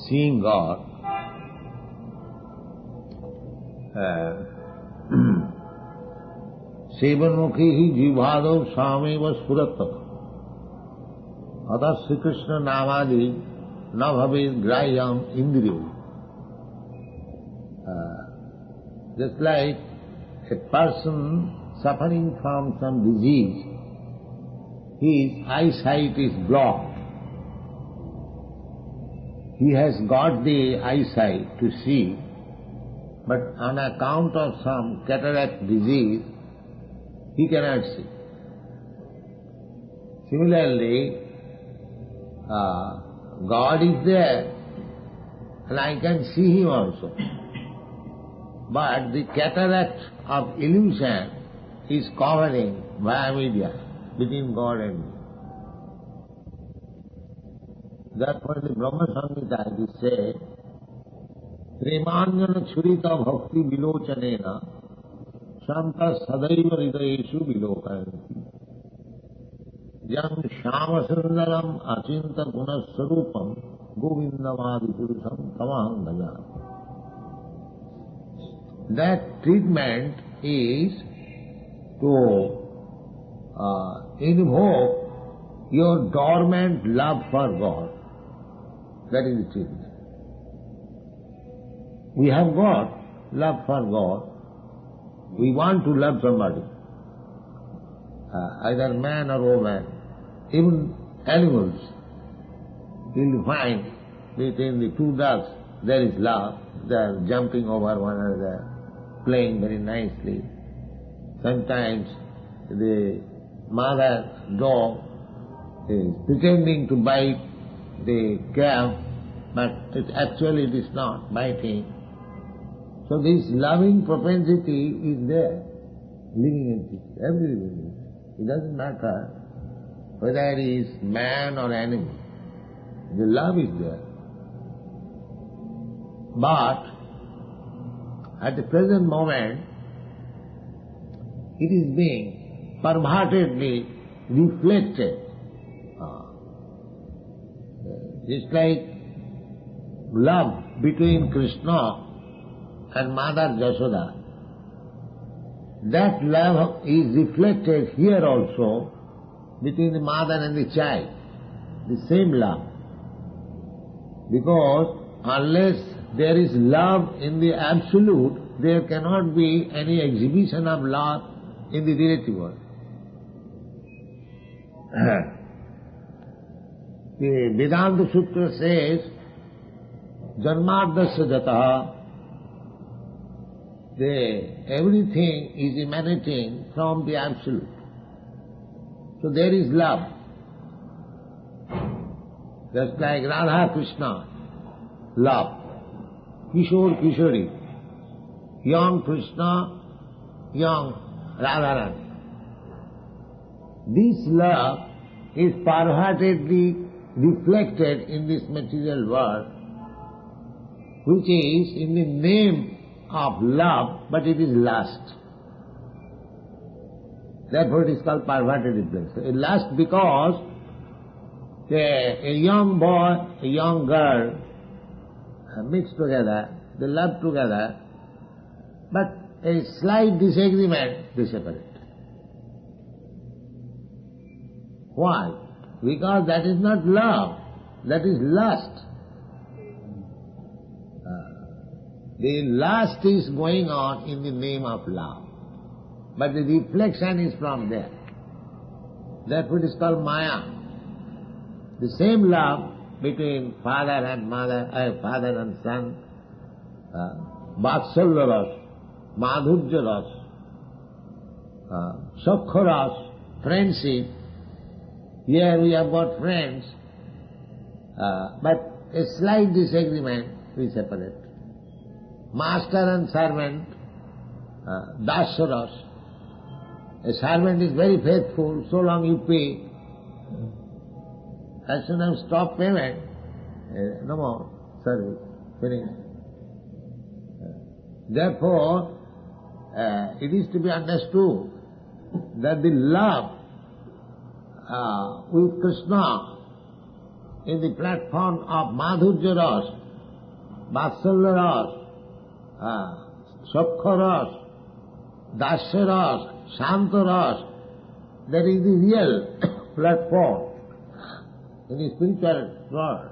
seeing God, Sevanmukhi hi jivhadav sameva spuratata atas Sri Krishna namadi na bhavid grayam indriyo. Just like a person suffering from some disease, his eyesight is blocked. He has got the eyesight to see, but on account of some cataract disease, he cannot see. Similarly, God is there, and I can see Him also. But the cataract of illusion is covering via media between God and me. Therefore, in the Brahma Samhita it is said, Premanyana churita bhakti vilochanena shanta sadaiva hridayeshu vilokayanti yam shamasundaram achinta gunasarupam govindamadi purusham tamaham bhajami. That treatment is to invoke your dormant love for God. That is the treatment. We have got love for God. We want to love somebody, either man or woman, even animals. You will find between the two dogs there is love. They are jumping over one another, playing very nicely. Sometimes the mother dog is pretending to bite the calf, but actually it is not biting. So this loving propensity is there, living in everywhere. It doesn't matter whether it is man or animal. The love is there. But at the present moment, it is being pervertedly reflected. Just like love between Krishna and Mother Yashoda, that love is reflected here also between the mother and the child, the same love. Because unless there is love in the absolute, there cannot be any exhibition of love in the relative world. The Vedanta Sutra says, Janmardasya jataha, everything is emanating from the absolute. So there is love. Just like Radha Krishna, love. Kishore Kishori, young Krishna, young Radharani. This love is pervertedly reflected in this material world, which is in the name of love, but it is lust. Therefore it is called perverted reflection. Lust because a young boy, a young girl mix together, they love together, but a slight disagreement, they separate. Why? Because that is not love, that is lust. The lust is going on in the name of love, but the reflection is from there. Therefore it is called Maya. The same love between father and mother, father and son, Vatsalya ras, Madhurya ras, Sakha ras, friendship. Here we have got friends, but a slight disagreement we separate. Master and servant, Dasya ras. A servant is very faithful, so long you pay. As soon as you stop payment, no more service, finished. Therefore, it is to be understood that the love with Krishna in the platform of Madhurya Ras Vatsalya Ras, Sakha Ras, Dasya Ras, Shanta Ras. That is the real platform in the spiritual world.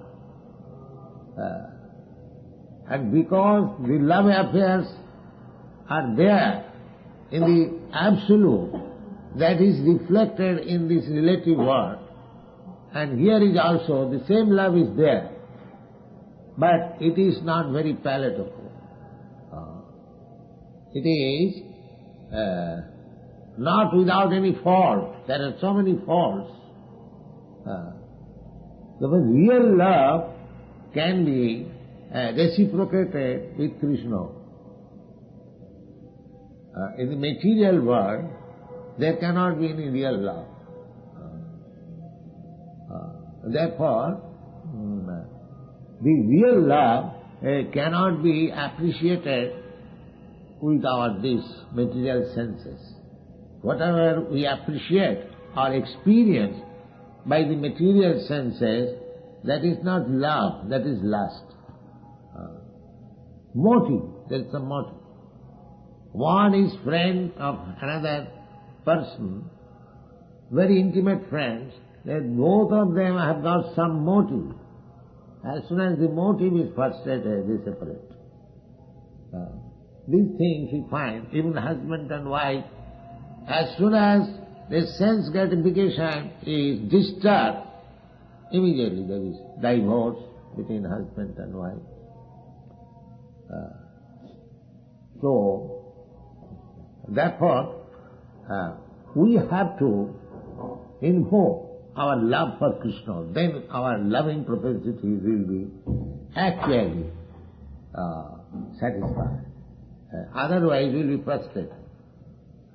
And because the love affairs are there in the absolute, that is reflected in this relative world. And here is also the same love is there, but it is not very palatable. It is not without any fault. There are so many faults. The real love can be reciprocated with Krishna. In the material world, there cannot be any real love. Therefore, the real love cannot be appreciated with our these material senses. Whatever we appreciate or experience by the material senses, that is not love, that is lust. Motive, there is a motive. One is friend of another person, very intimate friends, that both of them have got some motive. As soon as the motive is frustrated, they separate. These things we find, even husband and wife, as soon as the sense gratification is disturbed, immediately there is divorce between husband and wife. Therefore, we have to invoke our love for Krishna, then our loving propensity will be actually satisfied. Otherwise we will be frustrated.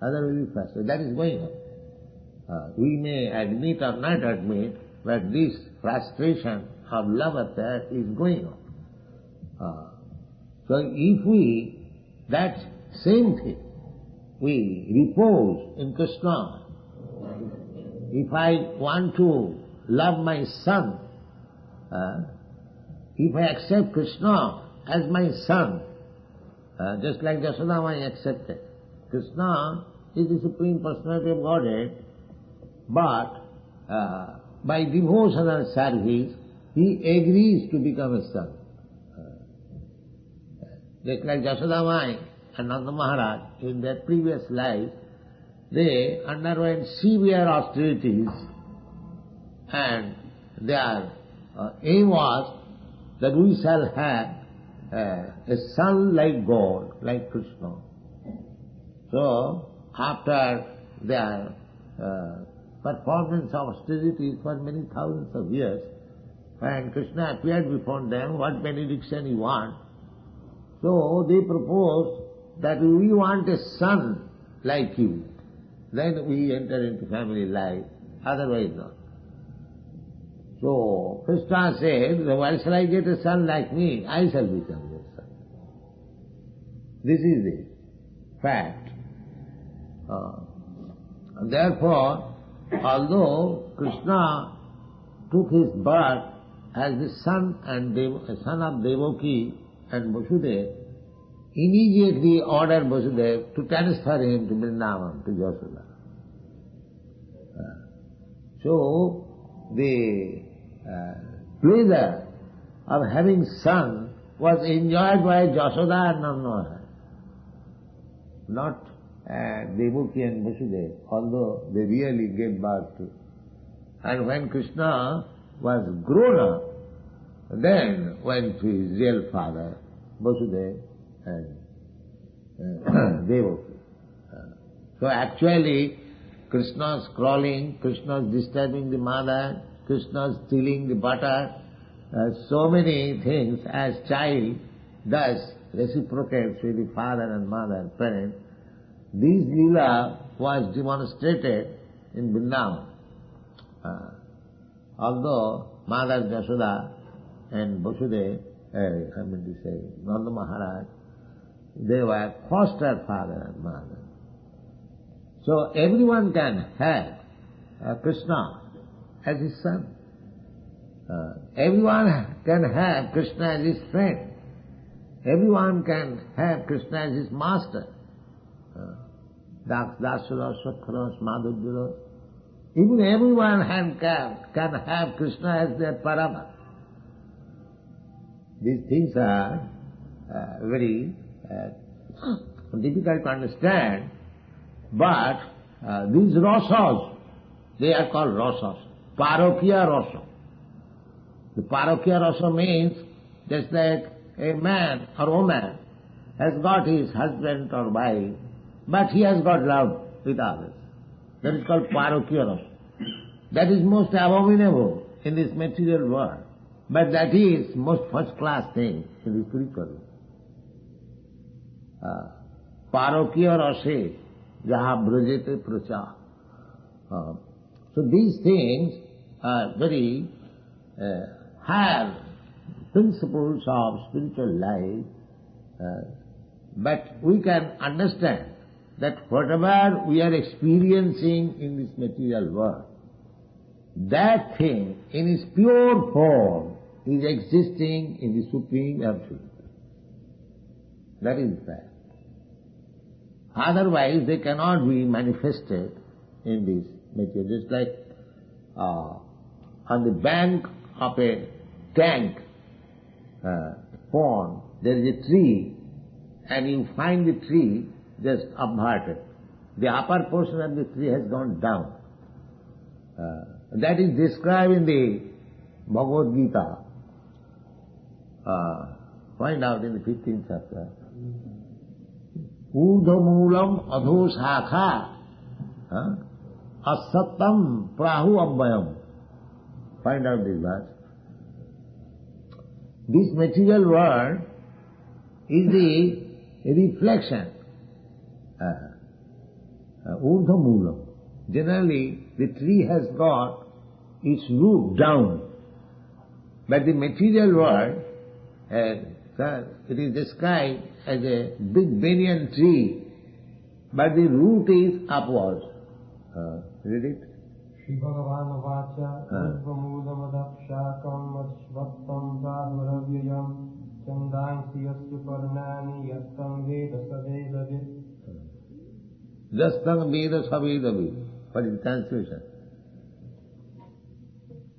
That is going on. We may admit or not admit, but this frustration of love affair is going on. So if we, that same thing, we repose in Krishna. If I want to love my son, if I accept Krishna as my son, just like Yashoda Mai accepted, Krishna is the Supreme Personality of Godhead, but by devotional service, he agrees to become a son. Just like Yashoda Mai and Nanda Maharaj, in their previous life, they underwent severe austerities, and their aim was that we shall have a son like God, like Krishna. So, after their performance of austerities for many thousands of years, when Krishna appeared before them, what benediction you want? So they proposed that we want a son like you. Then we enter into family life, otherwise not. So Krishna said, why shall I get a son like me? I shall become your son. This is the fact. Therefore, although Krishna took his birth as the son of Devaki and Vasudeva, immediately ordered Vasudeva to transfer him to Vrindavan, to Yashoda. So, the pleasure of having son was enjoyed by Yashoda and Nanda, not Devaki and Vasudeva, although they really gave birth to. And when Krishna was grown up, then went to his real father, Vasudeva and Devaki. So actually, Krishna's crawling, Krishna's disturbing the mother, Krishna's stealing the butter, so many things as child does reciprocates with the father and mother, parent. This lila was demonstrated in Vrindavan. Although Mother Yashoda and Vasudeva, Nanda Maharaj, they were foster father and mother. So everyone can have Krishna as his son. Everyone can have Krishna as his friend. everyone can have Krishna as his master. Dasura, Sakharas, Madhurya. Even everyone can have Krishna as their Parama. These things are very difficult to understand, but these rasas, they are called rasas. Parokiya rasa. The parokiya rasa means just like a man or woman has got his husband or wife, but he has got love with others. That is called parokiya rasa. That is most abominable in this material world, but that is most first-class thing in the spiritual world. Parokiya rasa jaha brajete pracha. So these things are very higher principles of spiritual life, but we can understand that whatever we are experiencing in this material world, that thing in its pure form is existing in the Supreme Absolute. That is the fact. Otherwise they cannot be manifested in this material. Just like on the bank of a tank, pond, there is a tree, and you find the tree just uprooted. The upper portion of the tree has gone down. That is described in the Bhagavad-gītā. Find out in the 15th chapter. Urdhamulam adho shakha asattam prahu abbayam. Find out this verse. This material world is the reflection. Urdhamulam. Generally, the tree has got its root down. But the material world, it is described as a big banyan tree, but the root is upwards. Read it. Shri Bhagavan Vacha Urdhamulamadakshakom Madshvattam Prahuravyayam Chandangsi Yasya Parnani Yastam Veda Savedavit. Jastam Veda Savedavit. What is the translation?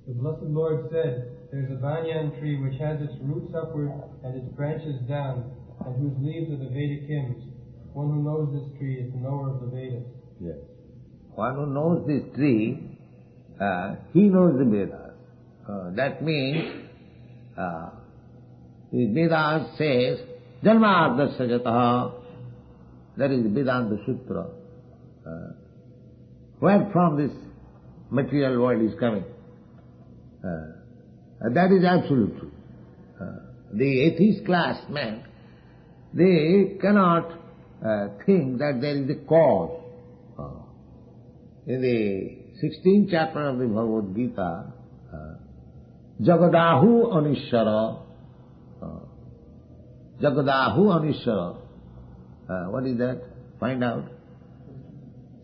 The Blessed Lord said, there is a banyan tree which has its roots upward and its branches down, and whose leaves are the Vedic hymns. One who knows this tree is the knower of the Vedas. Yes. One who knows this tree, he knows the Vedas. That means, the Vedas says, Janmādasya jataha. That is the Vedanta Sutra. Where from this material world is coming. That is absolute truth. The atheist class men, they cannot think that there is a cause. In the 16th chapter of the Bhagavad-gītā, Jagadahu Anishara. Jagadahu Anishara. What is that? Find out.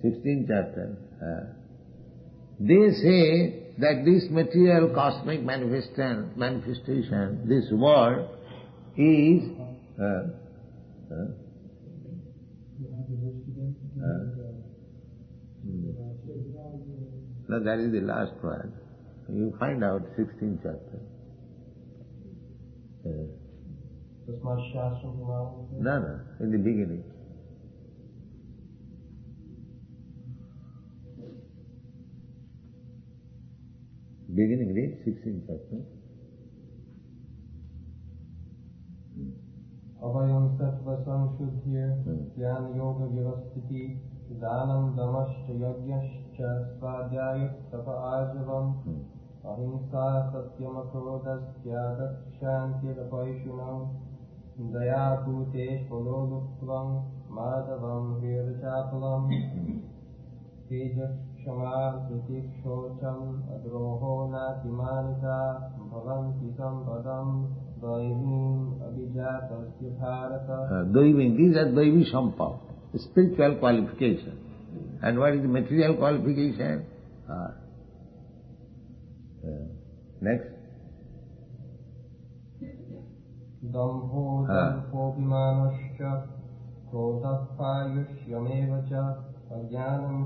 16th chapter. They say that this material cosmic manifestation, this world is no, that is the last part. You find out 16th chapter. No, in the beginning. Beginning, read 16th chapter. Avayam sattva samshuddhir jnana yoga vyavastiti dhanam damascha yagyascha svadhyaya tapa ajavam ahimsa satyam akrodas tyagat shanti rapaishunam daya bhutesh pololuptvam madhavam virchapalam tejas Shama Titikshocam Adroho Natimanita Bhavanti Sampadam Daivim Abhijatasya Bharata. Daivim, these are Daivi Sampa, spiritual qualification. And what is the material qualification? Daivam Dambho Dambhobimanascha Krodapayushyamevacha Ajnanam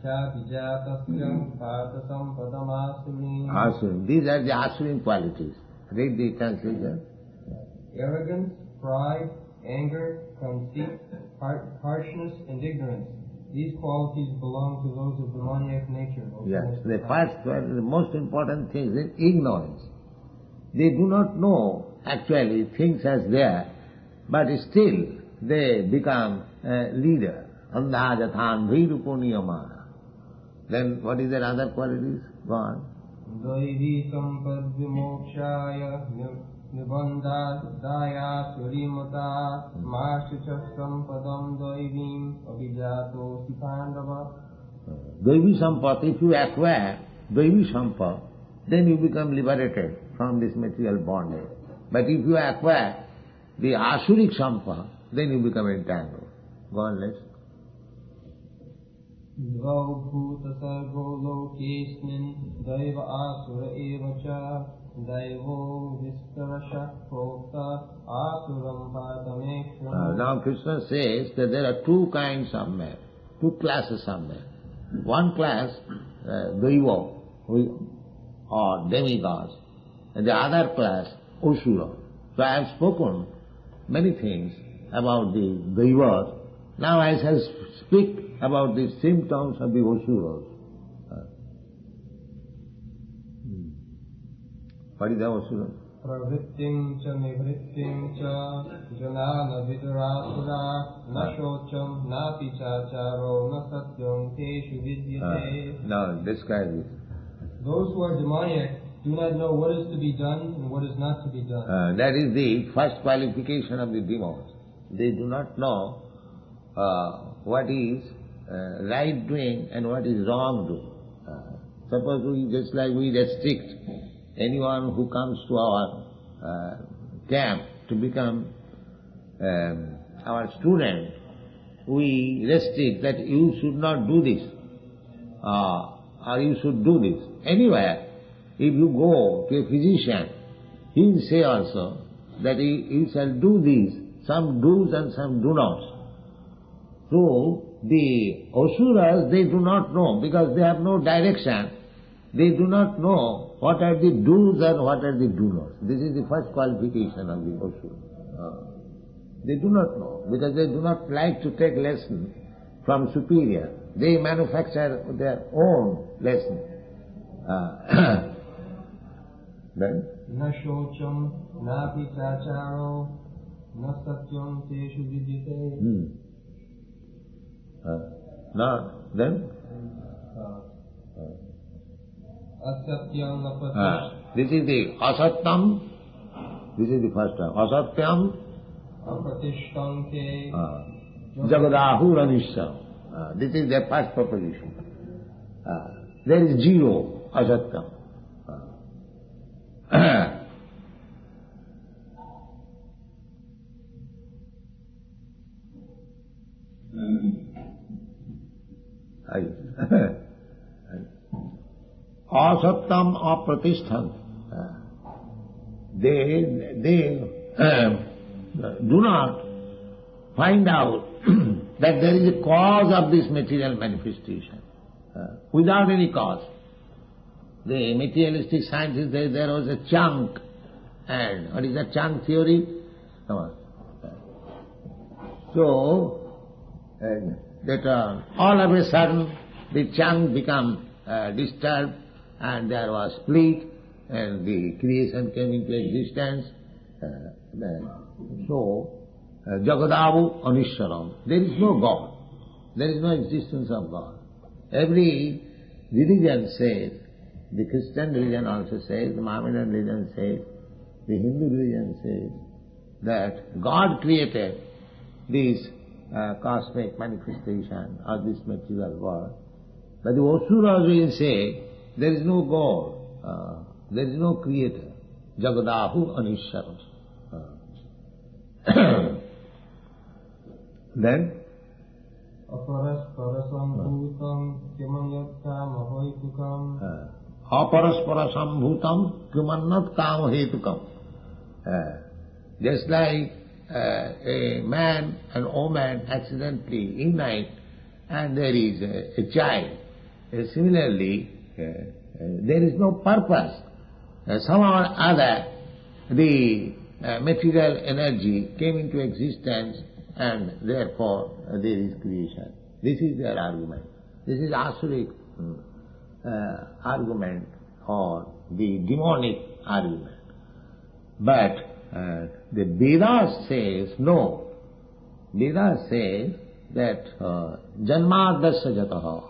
Chabijatasya Patasampadamasurin. Asurin. These are the asurin qualities. Read the translation. Arrogance, pride, anger, conceit, harshness, and ignorance. These qualities belong to those of demoniac nature. Yes, the first one, the most important thing is ignorance. They do not know actually things as they are, but still they become a leader. Andhajathan Bhirupuniyama. Then what is their other qualities? Go on. Daivi sampad vimokshaya Nibandadaya Surimata Mashicha Sampadam Daivim Abhijato Sipandava. Daivi Sampad, if you acquire Daivi Sampad, then you become liberated from this material bondage. But if you acquire the Asuric Sampad, then you become entangled. Go on, let's. Dvau Bhuta Sarvo Lokesmin Daiva Asura Evacha Daivo Vistarasha Prokta Asuram Patameksham. Now Krishna says that there are two kinds of men, two classes of men. One class, Daiva, or demigods, and the other class, Asura. So I have spoken many things about the Daivas. Now I shall speak about the symptoms of the Asuras. What is the Asura? Pravrittim cha nivrittim cha janana vidurasura nashocham napi chacharo nasatyam teshu vidyate. Now describe this. Those who are demoniac do not know what is to be done and what is not to be done. That is the first qualification of the demons. They do not know what is right doing and what is wrong doing. Suppose we restrict anyone who comes to our camp to become our student, we restrict that you should not do this or you should do this. Anywhere, if you go to a physician, he will say also that you shall do these, some do's and some do nots. So, the Asuras, they do not know, because they have no direction, they do not know what are the do's and what are the do nots. This is the first qualification of the Asura. They do not know, because they do not like to take lesson from superior. They manufacture their own lesson. Then? Na shocham, na pitacharo, na satyam teshu vidyate. Then? Asatyam napatish. This is the asatyam. This is the first term. Asatyam. Apatishtanke. Jagadahu ranisham. This is the first proposition. There is zero, asatyam. Asatyam apratishtham. They do not find out that there is a cause of this material manifestation. Without any cause. The materialistic scientists say there was a chunk, and what is the chunk theory? Come on. So, that all of a sudden the chunk became disturbed and there was split and the creation came into existence. So, Jagadavu Anishwaram. There is no God. There is no existence of God. Every religion says, the Christian religion also says, the Mohammedan religion says, the Hindu religion says, that God created this cosmic manifestation of this material world. But the Asuras will say, there is no God, there is no creator. Jagadahu Anishwaram. Then? Aparasparasambhutam kimanyattam ahoitukam. Aparaspara sambhutam kimannat kama hetukam. Just like a man and woman accidentally unite and there is a child. Similarly, there is no purpose. Somehow or other, the material energy came into existence and therefore there is creation. This is their argument. This is Asuric argument or the demonic argument. But the Vedas says no. Vedas says that Janmadasya Jataha,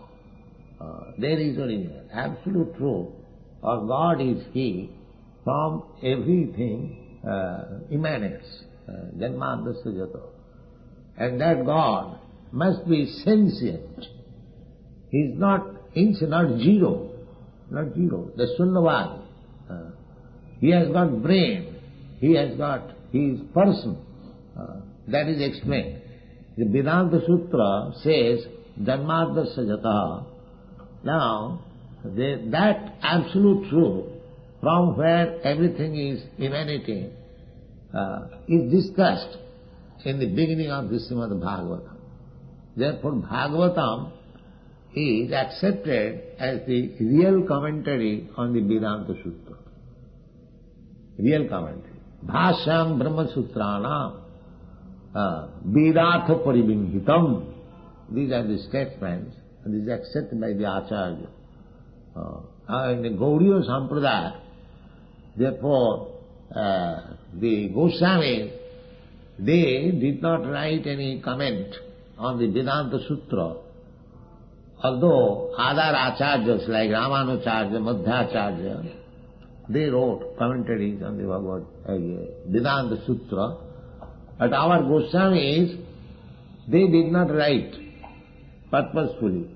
there is origin, absolute truth, or God is He, from everything emanates, Janmadasya Jataha. And that God must be sentient. He is not zero, the Sunnavad. He has got brain, he is person. That is explained. The Vedanta Sutra says, Janmadasya Jataha. Now, that absolute truth from where everything is emanating is discussed in the beginning of the ЩrīmadBhāgavatam. Therefore, Bhagavatam is accepted as the real commentary on the Vedanta Sutra. Real commentary. Bhāṣyam Brahma Sutranam Vedatha Paribinhitam. These are the statements, and this is accepted by the Acharya. In the Gaudiya Sampradaya, therefore, the Goswamis, they did not write any comment on the Vedanta Sutra, although other Acharyas like Ramanujarya, Madhyacharya, they wrote commentaries on the Vedanta Sutra. But our Goswamis, they did not write purposefully,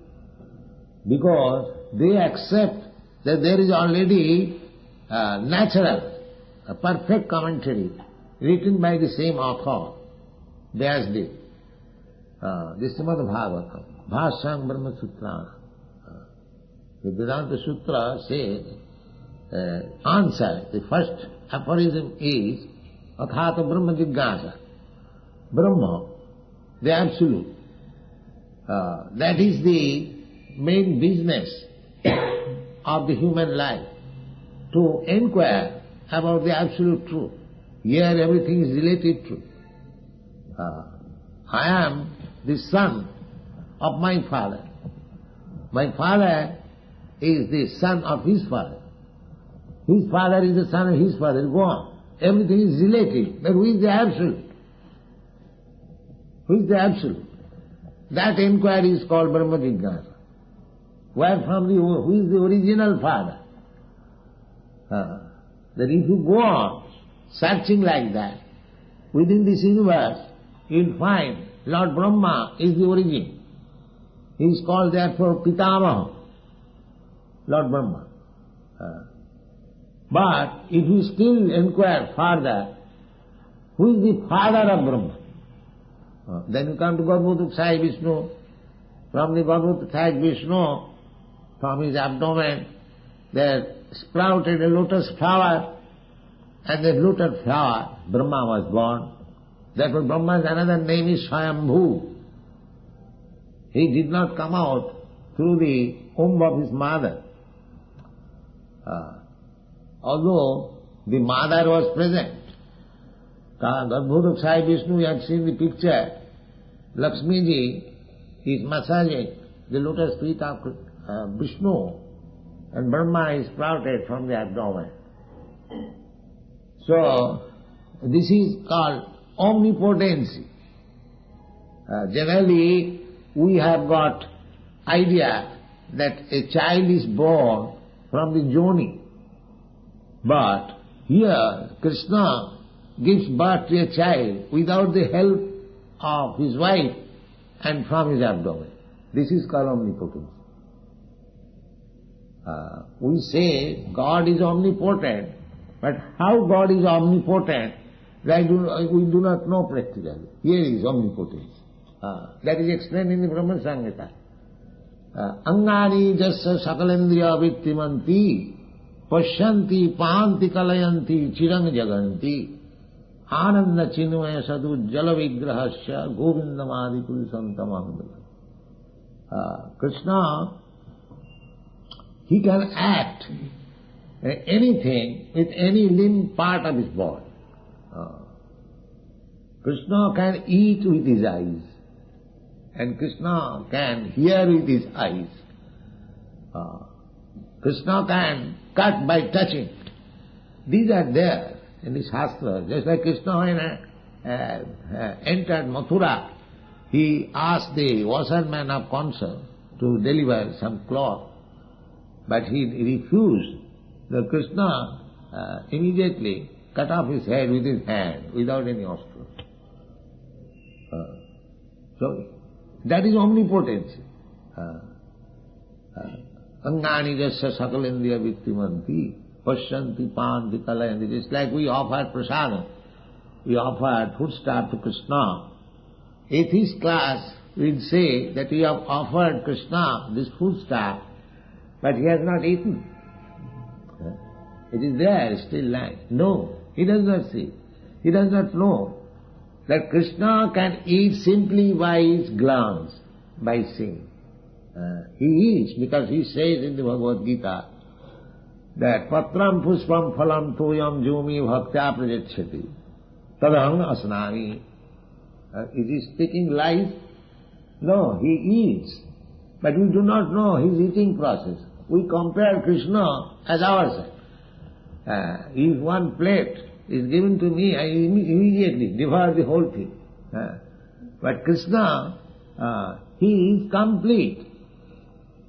because they accept that there is already natural, a perfect commentary written by the same author, Vyasdev. The ЩrīmadBhāgavatam, Bhāṣyam Brahma Sutrana. The Vedanta Sutra says, answer, the first aphorism is, Athāta Brahma Jignāsa. Brahma, the Absolute. That is the main business of the human life, to inquire about the Absolute Truth. Here everything is related truth. I am the son of my father. My father is the son of his father. His father is the son of his father. Go on. Everything is related. But who is the Absolute? Who is the Absolute? That inquiry is called Brahma Jignāsa. Who is the original father? That if you go on searching like that, within this universe, you'll find Lord Brahma is the origin. He is called therefore Pitamaha, Lord Brahma. But if you still inquire further, who is the father of Brahma? Then you come to Garbhodakshaya Vishnu. From the Garbhodakshaya Vishnu, from his abdomen, there sprouted a lotus flower, and that lotus flower, Brahma was born. Therefore Brahma's another name is Swayambhu. He did not come out through the womb of his mother. Although the mother was present. Garbhodakshaya Vishnu, you have seen the picture. Lakshmi ji is massaging the lotus feet of Vishnu, and Brahma is sprouted from the abdomen. So, this is called omnipotency. Generally, we have got idea that a child is born from the yoni. But here, Krishna gives birth to a child without the help of his wife and from his abdomen. This is called omnipotence. We say God is omnipotent, but how God is omnipotent, we do not know practically. Here is omnipotence. That is explained in the Brahma Samhita. Angani jassa sakalendriya vittimanti, pashyanti panti kalayanti chirang jaganti. Ananda chinmaya sadhu jala vigrahasya govindamadi purusantamam. Krishna, he can act anything with any limb part of his body. Krishna can eat with his eyes, and Krishna can hear with his eyes. Krishna can cut by touching. These are there in the Shastra. Just like Krishna when entered Mathura, he asked the washerman of Kansa to deliver some cloth, but he refused. The Krishna immediately cut off his head with his hand without any obstacle. So that is omnipotence. Angani jasya sakalendriya vittimanti pasyanti panti kalayanti. Just like we offered prasadam, we offered foodstuff to Krishna. Atheist class will say that we have offered Krishna this foodstuff, but he has not eaten. It is there, still lying. No, he does not see. He does not know that Krishna can eat simply by his glance, by seeing. He eats because he says in the Bhagavad Gita that patram puspam phalam toyam jumi bhaktya prajachyati tadaham asnami. Is he speaking lies? No, he eats. But we do not know his eating process. We compare Krishna as ourselves. If one plate is given to me, I immediately devour the whole thing. But Krishna, he is complete.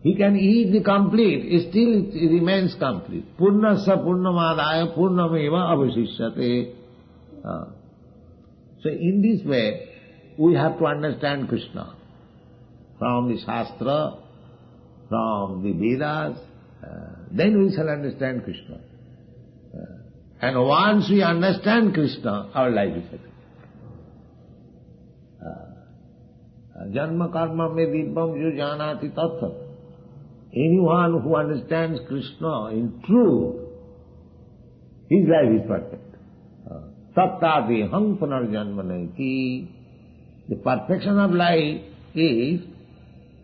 He can eat the complete, still it remains complete. Purnasya purnamadaya purnameva avasishyate. So in this way, we have to understand Krishna. From the Shastra, from the Vedas, then we shall understand Krishna. And once we understand Krishna, our life is happy. Janma karma me dibbam yu janati tattva. Anyone who understands Krishna in truth, his life is perfect. Tattati hang punarjanmanati. The perfection of life is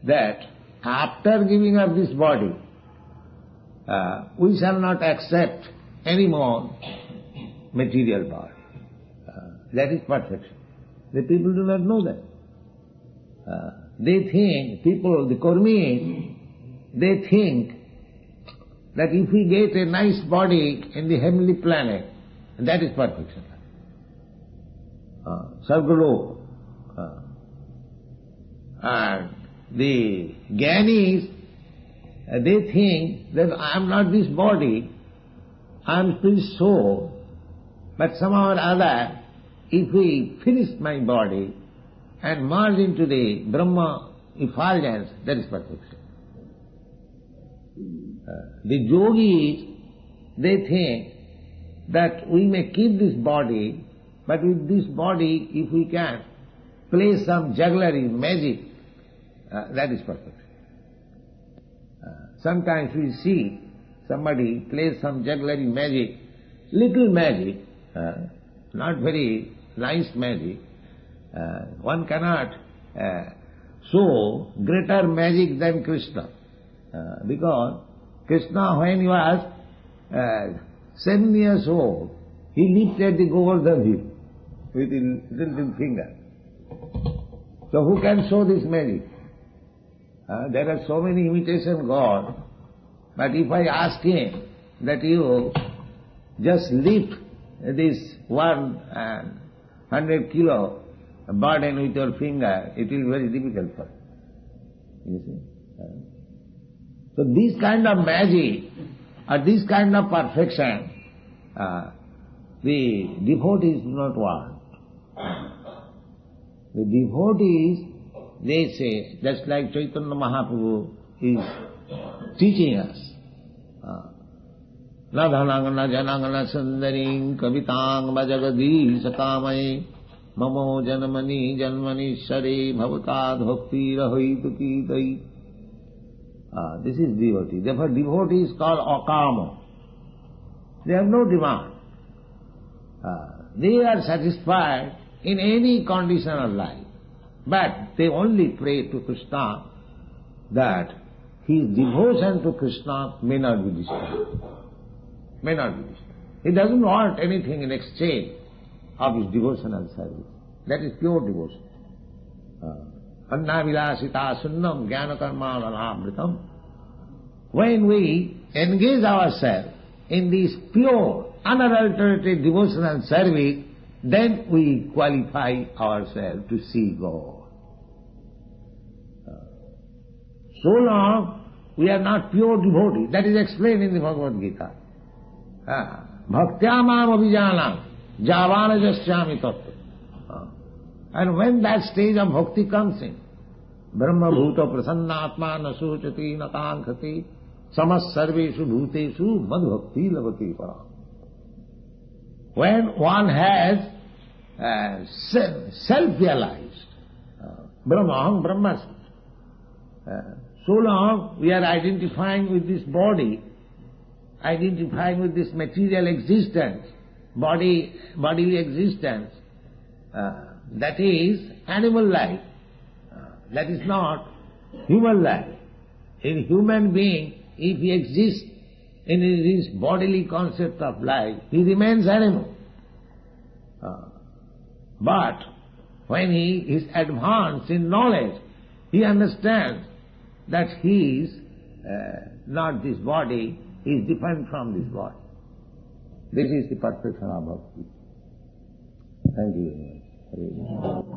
that after giving up this body, we shall not accept any more material body. That is perfection. The people do not know that. They think, people, the Kurmis, they think that if we get a nice body in the heavenly planet, that is perfection. Sargalok. And the Gyanis, they think that I am not this body, I am spirit soul, but somehow or other, if we finish my body and merge into the Brahma effulgence, that is perfection. The yogis, they think that we may keep this body, but with this body, if we can play some jugglery, magic, that is perfection. Sometimes we see somebody plays some jugglery magic, little magic, not very nice magic. One cannot show greater magic than Krishna. Because Krishna, when he was 7 years old, he lifted the Govardhan hill with his little finger. So who can show this magic? There are so many imitation gods, but if I ask him that you just lift this 100 kilo burden with your finger, it will be very difficult for him. You see? So this kind of magic or this kind of perfection, the devotees do not want. The devotees, they say, just like Chaitanya Mahaprabhu is teaching us, na dhanangana janangana sundaring kavitang BhagavadgītāAsItIs mamo janmani janmani share bhavatad bhakti rahoituki dai. This is devotee. Therefore devotee is called akama. They have no demand. They are satisfied in any condition of life, but they only pray to Krishna that his devotion to Krishna may not be disturbed. May not be disturbed. He doesn't want anything in exchange of his devotional service. That is pure devotion. Annavilasita sunnam jnanakarmanamritam. When we engage ourselves in this pure, unadulterated devotional service, then we qualify ourselves to see God. So long we are not pure devotees. That is explained in the Bhagavad Gita. Bhaktyamam abhijanam javana jasyami tattva. And when that stage of bhakti comes in, Brahma bhuta prasannatma na sochati na kankhati samas sarveshu bhuteshu mad bhakti lavati param. When one has self-realized, Brahmaham Brahmasmi, so long we are identifying with this body, identifying with this material existence, bodily existence, that is animal life, that is not human life. A human being, if he exists in his bodily concept of life, he remains animal. But when he is advanced in knowledge, he understands that he is not this body, he is different from this body. This is the perfection of bhakti. Thank you very much. Hare Krishna.